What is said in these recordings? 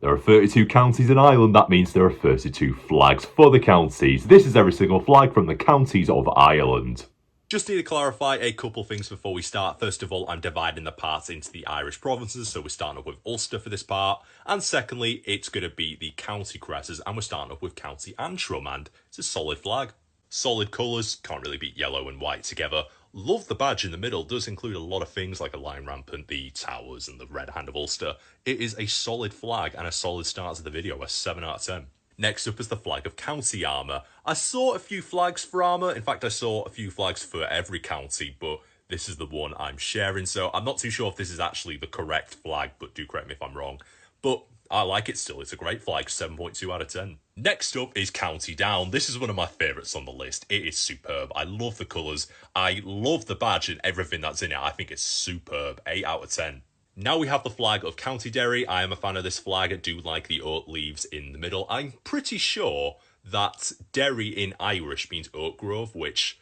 There are 32 counties in Ireland, that means there are 32 flags for the counties. This is every single flag from the counties of Ireland. Just need to clarify a couple things before we start. First of all, I'm dividing the parts into the Irish provinces, so we're starting off with Ulster for this part. And secondly, it's going to be the county cresses, and we're starting off with County Antrim, and it's a solid flag. Solid colours, can't really beat yellow and white together. Love the badge in the middle, does include a lot of things like a lion rampant, the towers, and the red hand of Ulster. It is a solid flag and a solid start to the video, a 7 out of 10. Next up is the flag of County Armagh. I saw a few flags for Armagh. In fact, I saw a few flags for every county, but this is the one I'm sharing. So I'm not too sure if this is actually the correct flag, but do correct me if I'm wrong. But I like it still. It's a great flag, 7.2 out of 10. Next up is County Down. This is one of my favourites on the list. It is superb. I love the colours. I love the badge and everything that's in it. I think it's superb. 8 out of 10. Now we have the flag of County Derry. I am a fan of this flag. I do like the oak leaves in the middle. I'm pretty sure that Derry in Irish means oak grove, which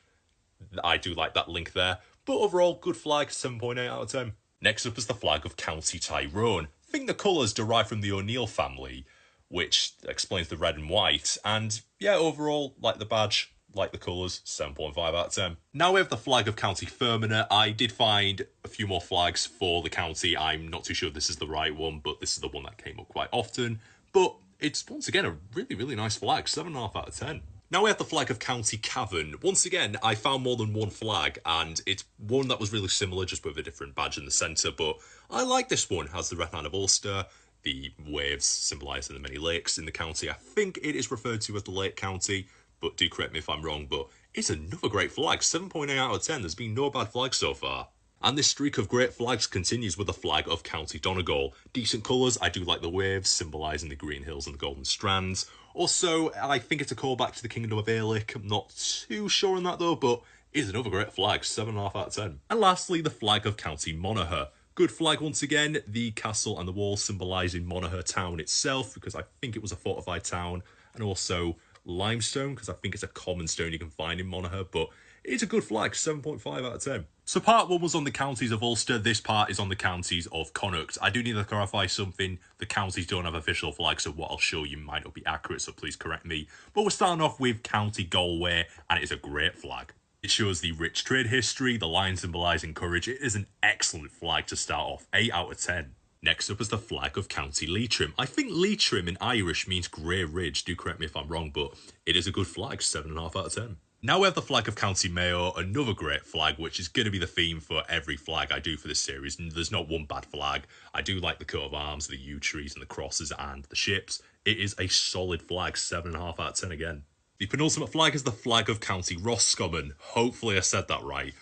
I do like that link there. But overall, good flag, 7.8 out of 10. Next up is the flag of County Tyrone. I think the colours derive from the O'Neill family, which explains the red and white. And yeah, overall, like the badge, like the colours, 7.5 out of 10. Now we have the flag of County Fermanagh. I did find a few more flags for the county. I'm not too sure this is the right one, but this is the one that came up quite often. But it's, once again, a really, really nice flag, 7.5 out of 10. Now we have the flag of County Cavan. Once again, I found more than one flag, and it's one that was really similar, just with a different badge in the centre, but I like this one. It has the red hand of Ulster, the waves symbolising the many lakes in the county. I think it is referred to as the Lake County, but do correct me if I'm wrong, but it's another great flag, 7.8 out of 10. There's been no bad flags so far. And this streak of great flags continues with the flag of County Donegal. Decent colours, I do like the waves, symbolising the green hills and the golden strands. Also, I think it's a callback to the Kingdom of Airlick. I'm not too sure on that though, but it's another great flag, 7.5 out of 10. And lastly, the flag of County Monaghan. Good flag once again, the castle and the wall symbolising Monaghan town itself, because I think it was a fortified town, and also limestone, because I think it's a common stone you can find in Monaghan, but it's a good flag, 7.5 out of 10. So part 1 was on the counties of Ulster, this part is on the counties of Connacht. I do need to clarify something, the counties don't have official flags, so what I'll show you might not be accurate, so please correct me. But we're starting off with County Galway, and it is a great flag. It shows the rich trade history, the line symbolising courage. It is an excellent flag to start off, 8 out of 10. Next up is the flag of County Leitrim. I think Leitrim in Irish means Grey Ridge, do correct me if I'm wrong, but it is a good flag, 7.5 out of 10. Now we have the flag of County Mayo, another great flag, which is going to be the theme for every flag I do for this series. There's not one bad flag. I do like the coat of arms, the yew trees and the crosses and the ships. It is a solid flag, 7.5 out of 10 again. The penultimate flag is the flag of County Roscommon. Hopefully I said that right.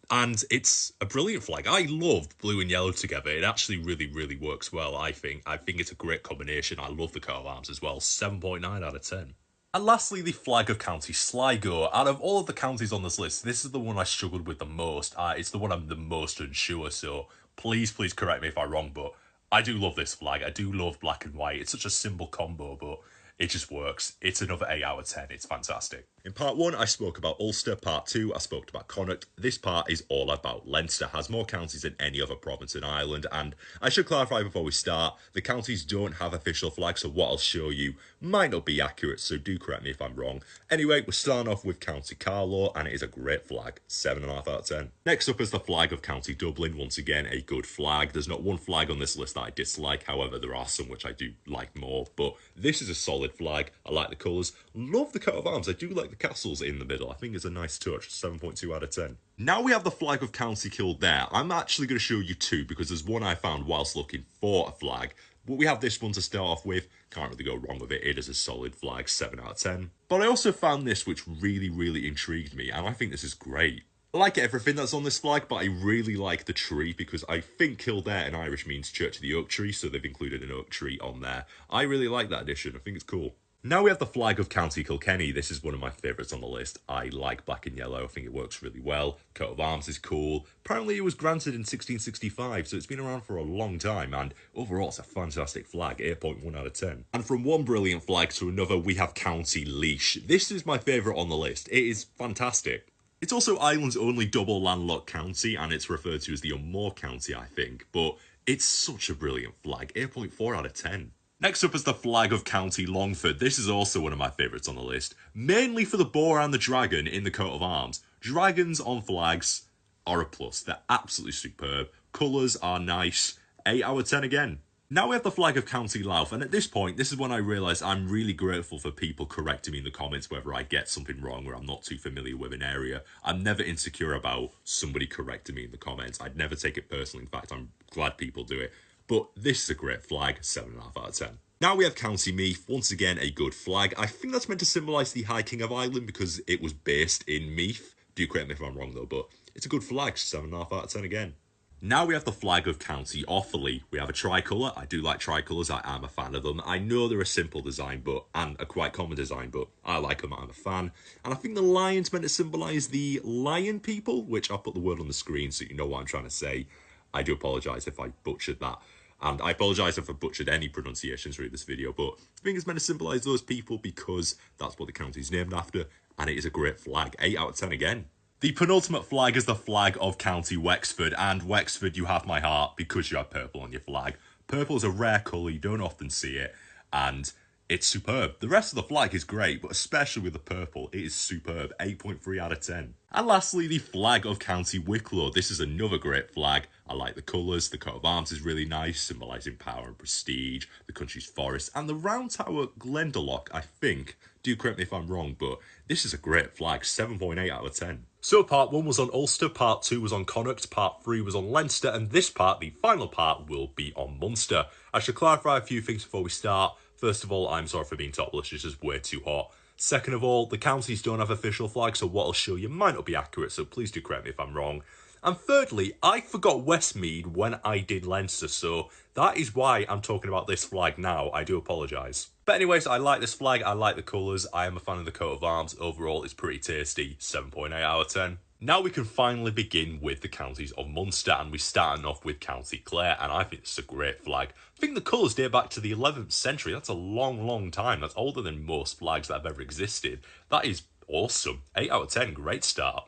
And it's a brilliant flag. I loved blue and yellow together. It actually really, really works well, I think. I think it's a great combination. I love the coat of arms as well, 7.9 out of 10. And lastly, the flag of County Sligo. Out of all of the counties on this list, this is the one I struggled with the most. It's the one I'm the most unsure, so please correct me if I'm wrong, but I do love this flag. I do love black and white. It's such a simple combo, but it just works. It's another 8 out of 10. It's fantastic. In part 1, I spoke about Ulster. Part 2, I spoke about Connacht. This part is all about Leinster. Has more counties than any other province in Ireland. And I should clarify before we start, the counties don't have official flags, so what I'll show you might not be accurate, so do correct me if I'm wrong. Anyway, we're starting off with County Carlow, and it is a great flag, 7.5 out of 10. Next up is the flag of County Dublin. Once again, a good flag. There's not one flag on this list that I dislike, however, there are some which I do like more, but this is a solid flag. I like the colours. Love the coat of arms. I do like the castles in the middle. I think it's a nice touch, 7.2 out of 10. Now we have the flag of County Kildare. I'm actually going to show you two because there's one I found whilst looking for a flag. But we have this one to start off with. Can't really go wrong with it. It is a solid flag, 7 out of 10. But I also found this which really, really intrigued me, and I think this is great. I like everything that's on this flag, but I really like the tree because I think Kildare in Irish means Church of the Oak Tree, so they've included an oak tree on there. I really like that addition. I think it's cool. Now we have the flag of County Kilkenny. This is one of my favourites on the list. I like black and yellow. I think it works really well. Coat of arms is cool. Apparently it was granted in 1665, so it's been around for a long time, and overall it's a fantastic flag, 8.1 out of 10. And from one brilliant flag to another, we have County Laois. This is my favourite on the list. It is fantastic. It's also Ireland's only double landlocked county, and it's referred to as the Unmore County, I think, but it's such a brilliant flag, 8.4 out of 10. Next up is the flag of County Longford. This is also one of my favourites on the list, mainly for the boar and the dragon in the coat of arms. Dragons on flags are a plus. They're absolutely superb. Colours are nice. 8 out of 10 again. Now we have the flag of County Louth, and at this point, this is when I realise I'm really grateful for people correcting me in the comments whether I get something wrong or I'm not too familiar with an area. I'm never insecure about somebody correcting me in the comments. I'd never take it personally. In fact, I'm glad people do it. But this is a great flag, 7.5 out of 10. Now we have County Meath, once again a good flag. I think that's meant to symbolise the High King of Ireland because it was based in Meath. Do correct me if I'm wrong though, but it's a good flag, 7.5 out of 10 again. Now we have the flag of County Offaly. We have a tricolour. I do like tricolours. I am a fan of them. I know they're a simple design and a quite common design, but I like them. I'm a fan. And I think the lion's meant to symbolise the lion people, which I'll put the word on the screen so you know what I'm trying to say. I do apologise if I butchered that. And I apologise if I butchered any pronunciations through this video, but I think it's meant to symbolise those people because that's what the county's named after, and it is a great flag. 8 out of 10 again. The penultimate flag is the flag of County Wexford, and Wexford, you have my heart because you have purple on your flag. Purple is a rare colour, you don't often see it, and it's superb. The rest of the flag is great, but especially with the purple, it is superb. 8.3 out of 10. And lastly, the flag of County Wicklow. This is another great flag. I like the colours. The coat of arms is really nice, symbolising power and prestige, the country's forest, and the round tower Glendalough, I think. Do correct me if I'm wrong, but this is a great flag. 7.8 out of 10. So part 1 was on Ulster, part 2 was on Connacht, part 3 was on Leinster, and this part, the final part, will be on Munster. I should clarify a few things before we start. First of all, I'm sorry for being topless, it's just way too hot. Second of all, the counties don't have official flags, so what I'll show you might not be accurate, so please do correct me if I'm wrong. And thirdly, I forgot Westmeath when I did Leinster, so that is why I'm talking about this flag now. I do apologise. But anyways, I like this flag, I like the colours, I am a fan of the coat of arms. Overall, it's pretty tasty, 7.8 out of 10. Now we can finally begin with the counties of Munster, and we're starting off with County Clare, and I think it's a great flag. I think the colours date back to the 11th century. That's a long, long time. That's older than most flags that have ever existed. That is awesome. 8 out of 10, great start.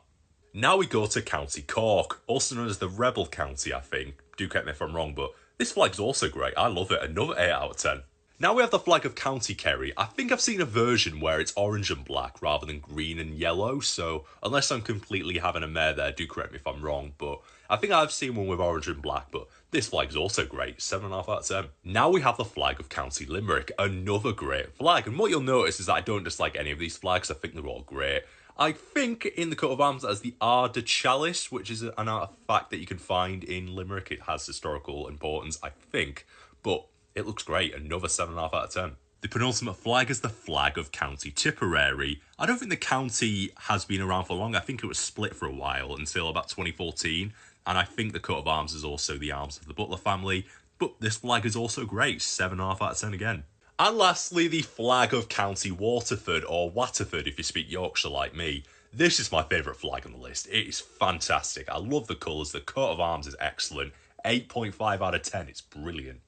Now we go to County Cork, also known as the Rebel County, I think. Do correct me if I'm wrong, but this flag's also great. I love it. Another 8 out of 10. Now we have the flag of County Kerry. I think I've seen a version where it's orange and black rather than green and yellow, so unless I'm completely having a mare there, do correct me if I'm wrong, but I think I've seen one with orange and black, but this flag is also great, 7.5 out of 10. Now we have the flag of County Limerick, another great flag, and what you'll notice is that I don't dislike any of these flags. I think they're all great. I think in the coat of arms as the Ard de Chalice, which is an artifact that you can find in Limerick. It has historical importance, I think, but it looks great. Another 7.5 out of 10. The penultimate flag is the flag of County Tipperary. I don't think the county has been around for long. I think it was split for a while until about 2014. And I think the coat of arms is also the arms of the Butler family. But this flag is also great. 7.5 out of 10 again. And lastly, the flag of County Waterford, or Waterford if you speak Yorkshire like me. This is my favourite flag on the list. It is fantastic. I love the colours. The coat of arms is excellent. 8.5 out of 10. It's brilliant.